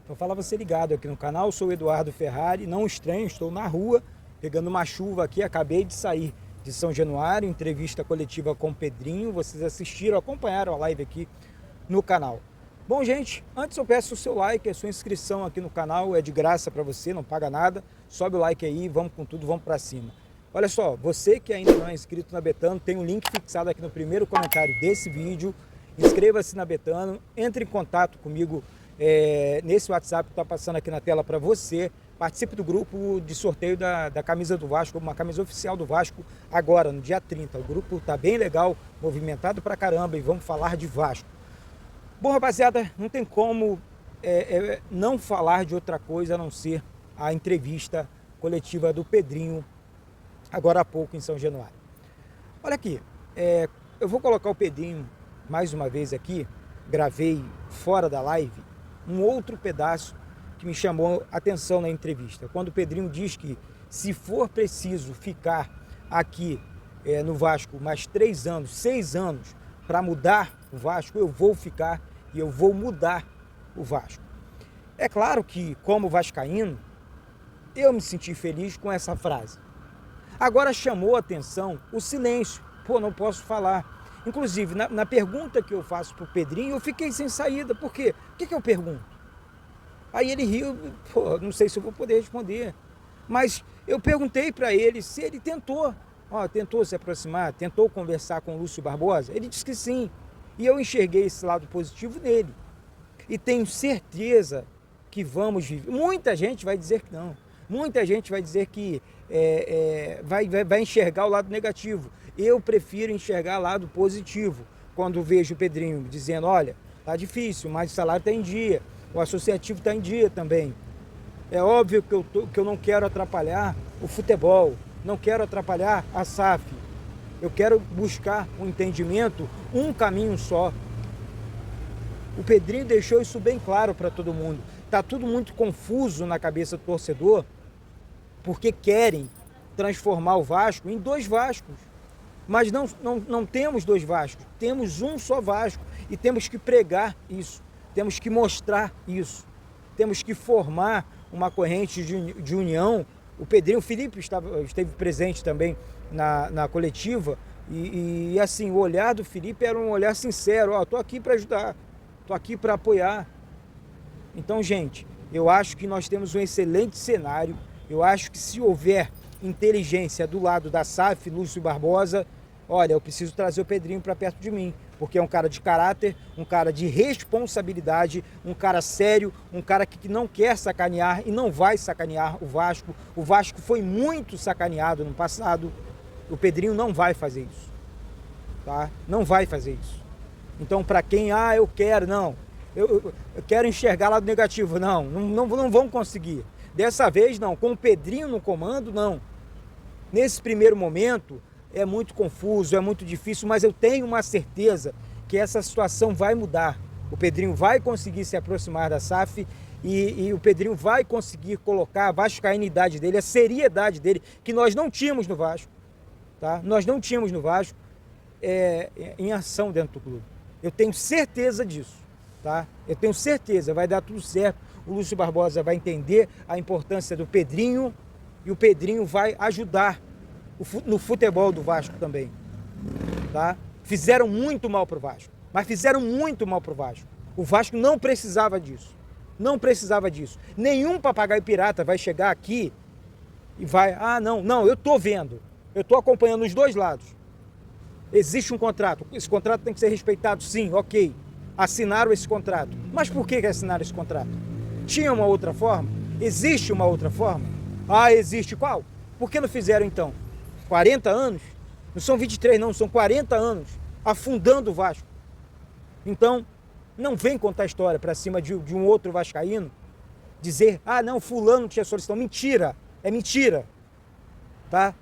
Então fala você ligado aqui no canal, eu sou o Eduardo Ferrari, não estranho, estou na rua, pegando uma chuva aqui, acabei de sair de São Januário, entrevista coletiva com o Pedrinho, vocês assistiram, acompanharam a live aqui no canal. Bom, gente, antes eu peço o seu like, a sua inscrição aqui no canal, é de graça para você, não paga nada, sobe o like aí, vamos com tudo, vamos para cima. Olha só, você que ainda não é inscrito na Betano, tem um link fixado aqui no primeiro comentário desse vídeo, inscreva-se na Betano, entre em contato comigo nesse WhatsApp que está passando aqui na tela para você, participe do grupo de sorteio da camisa do Vasco, uma camisa oficial do Vasco, agora, no dia 30. O grupo está bem legal, movimentado pra caramba e vamos falar de Vasco. Bom, rapaziada, não tem como não falar de outra coisa a não ser a entrevista coletiva do Pedrinho, agora há pouco em São Januário. Olha aqui, eu vou colocar o Pedrinho mais uma vez aqui, gravei fora da live, um outro pedaço que me chamou a atenção na entrevista. Quando o Pedrinho diz que se for preciso ficar aqui no Vasco mais 3 anos, 6 anos, para mudar o Vasco, eu vou ficar e eu vou mudar o Vasco. É claro que, como vascaíno, eu me senti feliz com essa frase. Agora chamou a atenção o silêncio. Pô, não posso falar. Inclusive, na pergunta que eu faço para o Pedrinho, eu fiquei sem saída. Por quê? O que eu pergunto? Aí ele riu, pô, não sei se eu vou poder responder. Mas eu perguntei para ele se ele tentou se aproximar, tentou conversar com o Lúcio Barbosa. Ele disse que sim. E eu enxerguei esse lado positivo nele. E tenho certeza que vamos viver. Muita gente vai dizer que não. Muita gente vai dizer que vai enxergar o lado negativo. Eu prefiro enxergar o lado positivo. Quando vejo o Pedrinho dizendo, olha, tá difícil, mas o salário está em dia. O associativo está em dia também. É óbvio que eu não quero atrapalhar o futebol. Não quero atrapalhar a SAF. Eu quero buscar um entendimento, um caminho só. O Pedrinho deixou isso bem claro para todo mundo. Está tudo muito confuso na cabeça do torcedor, porque querem transformar o Vasco em 2 Vascos. Mas não temos 2 Vascos, temos um só Vasco. E temos que pregar isso, temos que mostrar isso. Temos que formar uma corrente de união. O Pedrinho, o Felipe esteve presente também na coletiva. E assim, o olhar do Felipe era um olhar sincero. Estou aqui para ajudar, estou aqui para apoiar. Então, gente, eu acho que nós temos um excelente cenário. Eu acho que se houver inteligência do lado da SAF, Lúcio Barbosa, olha, eu preciso trazer o Pedrinho para perto de mim, porque é um cara de caráter, um cara de responsabilidade, um cara sério, um cara que não quer sacanear e não vai sacanear o Vasco. O Vasco foi muito sacaneado no passado, o Pedrinho não vai fazer isso, tá? Não vai fazer isso. Então, para quem, eu quero, não, eu quero enxergar lado negativo, não vão conseguir. Dessa vez não, com o Pedrinho no comando, não. Nesse primeiro momento é muito confuso, é muito difícil, mas eu tenho uma certeza que essa situação vai mudar. O Pedrinho vai conseguir se aproximar da SAF e o Pedrinho vai conseguir colocar a vascainidade dele, a seriedade dele, que nós não tínhamos no Vasco, tá? Nós não tínhamos no Vasco em ação dentro do clube. Eu tenho certeza disso, tá? Eu tenho certeza, vai dar tudo certo. O Lúcio Barbosa vai entender a importância do Pedrinho e o Pedrinho vai ajudar no futebol do Vasco também, tá? Fizeram muito mal pro Vasco, mas fizeram muito mal pro Vasco. O Vasco não precisava disso, não precisava disso. Nenhum papagaio pirata vai chegar aqui e vai, não, eu tô vendo, eu tô acompanhando os 2 lados. Existe um contrato, esse contrato tem que ser respeitado, sim, ok. Assinaram esse contrato, mas por que assinaram esse contrato? Tinha uma outra forma? Existe uma outra forma? Existe. Qual? Por que não fizeram então? 40 anos? Não são 23 não, são 40 anos afundando o Vasco. Então, não vem contar história para cima de um outro vascaíno, dizer, não, fulano tinha solicitado. Mentira, é mentira, tá?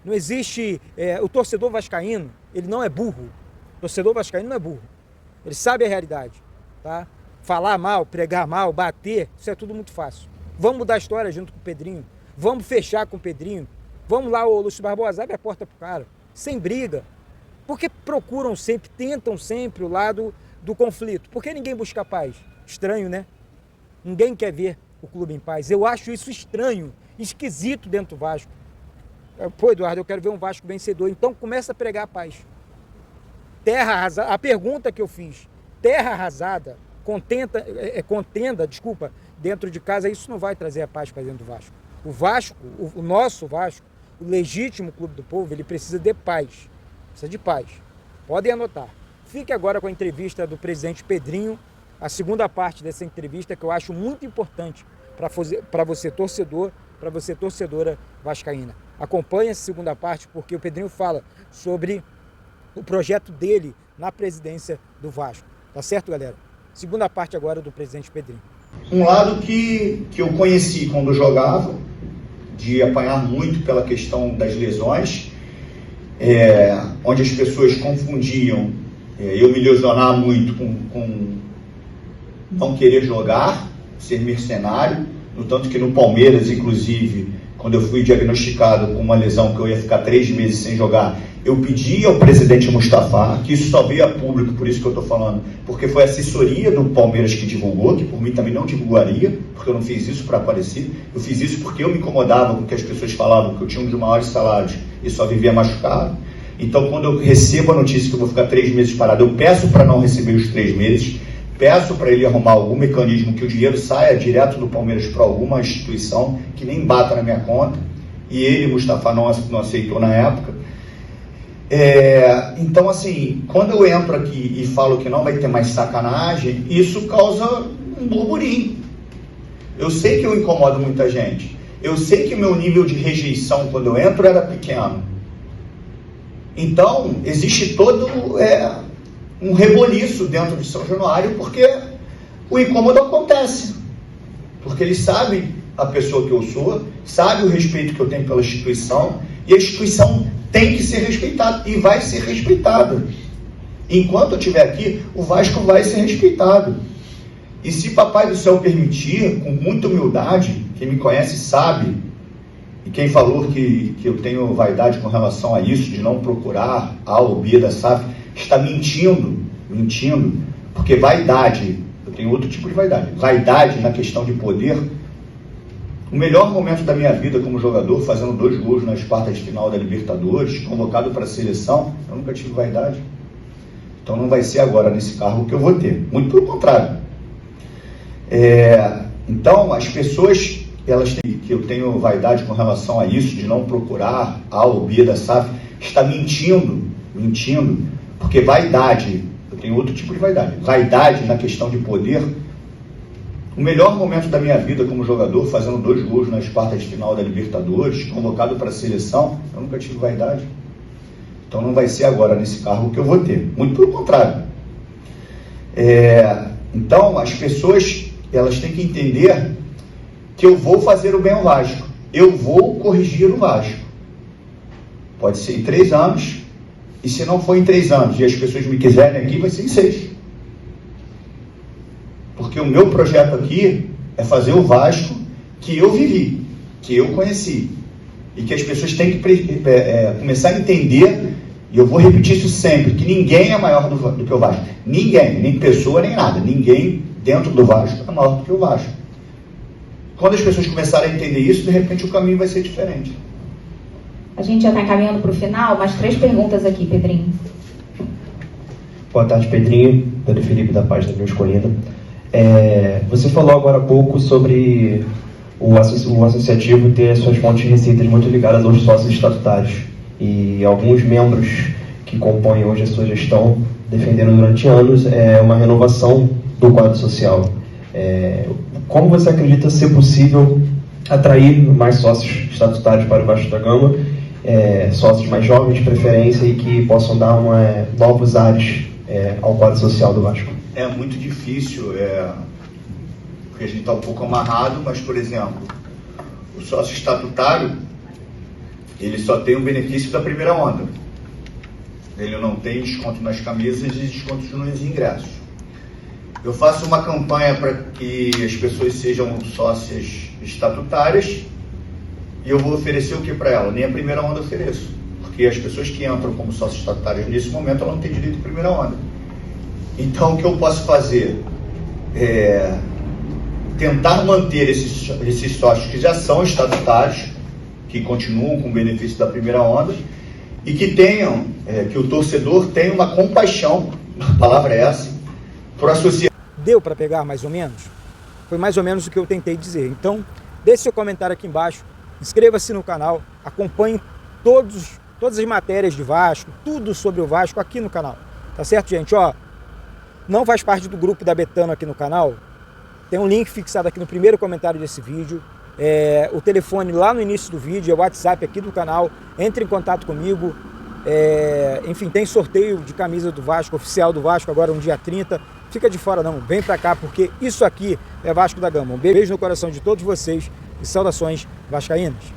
Não existe, o torcedor vascaíno, ele não é burro. O torcedor vascaíno não é burro. Ele sabe a realidade, tá? Falar mal, pregar mal, bater, isso é tudo muito fácil. Vamos mudar a história junto com o Pedrinho. Vamos fechar com o Pedrinho. Vamos lá, ô Lúcio Barbosa, abre a porta pro cara. Sem briga. Porque procuram sempre, tentam sempre o lado do conflito. Por que ninguém busca paz? Estranho, né? Ninguém quer ver o clube em paz. Eu acho isso estranho, esquisito dentro do Vasco. Pô, Eduardo, eu quero ver um Vasco vencedor. Então começa a pregar a paz. Terra arrasada, a pergunta que eu fiz, terra arrasada, contenda, dentro de casa, isso não vai trazer a paz para dentro do Vasco. O Vasco, o nosso Vasco, o legítimo clube do povo, ele precisa de paz. Precisa de paz. Podem anotar. Fique agora com a entrevista do presidente Pedrinho, a segunda parte dessa entrevista que eu acho muito importante para você torcedor, para você torcedora vascaína. Acompanhe essa segunda parte porque o Pedrinho fala sobre o projeto dele na presidência do Vasco. Tá certo, galera? Segunda parte agora do presidente Pedrinho. Um lado que eu conheci quando jogava, de apanhar muito pela questão das lesões, onde as pessoas confundiam eu me lesionar muito com não querer jogar, ser mercenário, no tanto que no Palmeiras, inclusive, quando eu fui diagnosticado com uma lesão que eu ia ficar 3 meses sem jogar, eu pedi ao presidente Mustafa, que isso só veio a público, por isso que eu estou falando, porque foi a assessoria do Palmeiras que divulgou, que por mim também não divulgaria, porque eu não fiz isso para aparecer, eu fiz isso porque eu me incomodava com o que as pessoas falavam, que eu tinha um dos maiores salários e só vivia machucado. Então, quando eu recebo a notícia que eu vou ficar 3 meses parado, eu peço para não receber os 3 meses, peço para ele arrumar algum mecanismo que o dinheiro saia direto do Palmeiras para alguma instituição que nem bata na minha conta, e ele, Mustafa, não aceitou na época. Então, assim, quando eu entro aqui e falo que não vai ter mais sacanagem, isso causa um burburinho. Eu sei que eu incomodo muita gente. Eu sei que o meu nível de rejeição quando eu entro era pequeno. Então, existe todo um reboliço dentro de São Januário, porque o incômodo acontece. Porque eles sabem a pessoa que eu sou, sabem o respeito que eu tenho pela instituição, e a instituição tem que ser respeitada, e vai ser respeitada. Enquanto eu estiver aqui, o Vasco vai ser respeitado. E se Papai do Céu permitir, com muita humildade, quem me conhece sabe, e quem falou que eu tenho vaidade com relação a isso, de não procurar A ou B da SAF, está mentindo, porque vaidade, eu tenho outro tipo de vaidade na questão de poder. O melhor momento da minha vida como jogador, fazendo 2 gols nas quartas de final da Libertadores, convocado para a seleção, eu nunca tive vaidade. Então não vai ser agora nesse cargo que eu vou ter, muito pelo contrário. Então as pessoas, elas têm que eu tenho vaidade com relação a isso, de não procurar A ou B da SAF, está mentindo, porque vaidade, eu tenho outro tipo de vaidade na questão de poder. O melhor momento da minha vida como jogador, fazendo 2 gols nas quartas de final da Libertadores, convocado para a seleção, eu nunca tive vaidade. Então não vai ser agora nesse cargo que eu vou ter, muito pelo contrário. Então as pessoas, elas têm que entender que eu vou fazer o bem ao Vasco, eu vou corrigir o Vasco. Pode ser em 3 anos, e se não for em 3 anos e as pessoas me quiserem aqui, vai ser em 6. Porque o meu projeto aqui é fazer o Vasco que eu vivi, que eu conheci. E que as pessoas têm que começar a entender, e eu vou repetir isso sempre, que ninguém é maior do que o Vasco. Ninguém, nem pessoa, nem nada. Ninguém dentro do Vasco é maior do que o Vasco. Quando as pessoas começarem a entender isso, de repente o caminho vai ser diferente. A gente já está caminhando para o final, mais 3 perguntas aqui, Pedrinho. Boa tarde, Pedrinho. Pedro Felipe, da página Meu Escolhida. Você falou agora há pouco sobre o associativo ter suas fontes de receitas muito ligadas aos sócios estatutários. E alguns membros que compõem hoje a sua gestão defenderam durante anos uma renovação do quadro social. Como você acredita ser possível atrair mais sócios estatutários para o Vasco da Gama, sócios mais jovens de preferência e que possam dar novos ares ao quadro social do Vasco? É muito difícil, porque a gente está um pouco amarrado, mas, por exemplo, o sócio estatutário, ele só tem o benefício da primeira onda. Ele não tem desconto nas camisas e desconto nos ingressos. Eu faço uma campanha para que as pessoas sejam sócias estatutárias e eu vou oferecer o que para ela? Nem a primeira onda eu ofereço, porque as pessoas que entram como sócios estatutários nesse momento, ela não tem direito à primeira onda. Então, o que eu posso fazer? tentar manter esses sócios que já são estatutários, que continuam com o benefício da primeira onda, e que tenham, que o torcedor tenha uma compaixão, a palavra é essa, por associar. Deu para pegar mais ou menos? Foi mais ou menos o que eu tentei dizer. Então, deixe seu comentário aqui embaixo, inscreva-se no canal, acompanhe todas as matérias de Vasco, tudo sobre o Vasco aqui no canal. Tá certo, gente? Ó, não faz parte do grupo da Betano aqui no canal? Tem um link fixado aqui no primeiro comentário desse vídeo. O telefone lá no início do vídeo, é o WhatsApp aqui do canal. Entre em contato comigo. Enfim, tem sorteio de camisa do Vasco, oficial do Vasco, agora no dia 30. Fica de fora não, vem pra cá, porque isso aqui é Vasco da Gama. Um beijo no coração de todos vocês e saudações vascaínas.